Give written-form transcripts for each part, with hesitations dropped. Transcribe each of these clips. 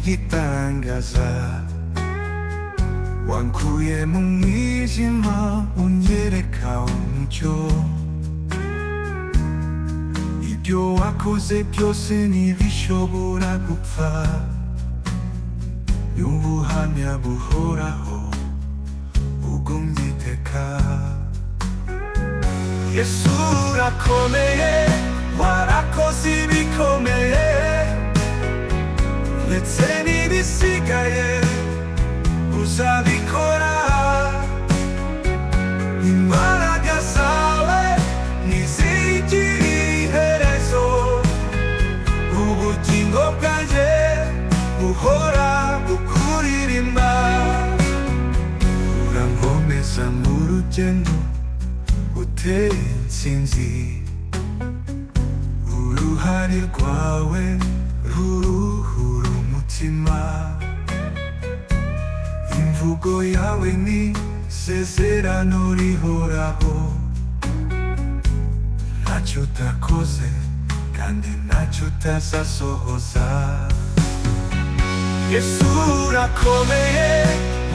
igitangaza wankuye mu mwijima unyereka umucyo. Ibyo wakoze byose ntibishobora gupfa, ni ubuhamya buhoraho bugumye iteka. Yesu urakomeye, warakoze ibikomeye, ndetse n'ibisigaye uzabikora. Imbaraga zawe ntizigira iherezo, ubugingo bwanjye buhora bukuririmba. Urankomeza mu rugendo uteye intsinzi, uruhare rwawe ruruhura umutima. Imvugo yawe ni isezerano rihoraho, ntacyo utakoze kandi ntacyo utazasohoza. Yesu urakomeye,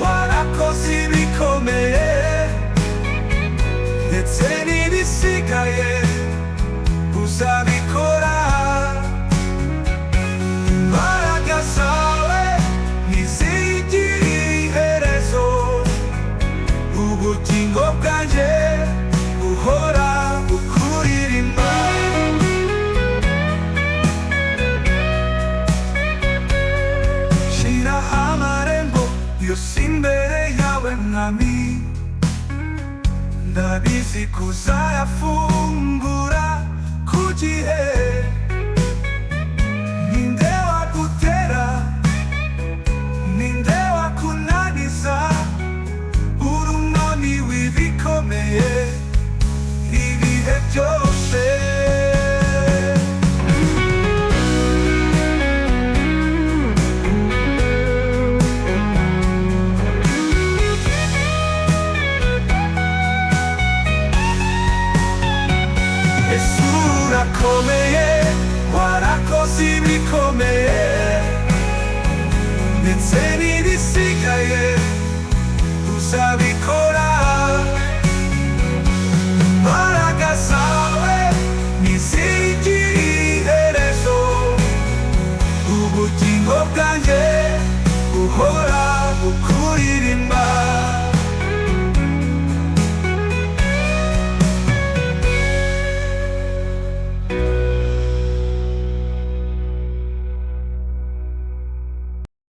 warakoze ibikomeye, ndetse n'ibisigaye uzabikora. Imbaraga zawe ntizigira iherezo, ubugingo bwanjye buhora bukuririmba. Shiraho amarembo yose imbere yawe mwami, ndabizi kuzayafungura ku gihe. Ninde wagutera, ninde wakunaniza, uri umwami w'ibikomeye ibihe byose. Yesu urakomeye, warakoze ibikomeye, ndetse n'ibisigaye uzabikora. Imbaraga zawe ntizigira iherezo, ubugingo bwanjye buhora bukuririmba.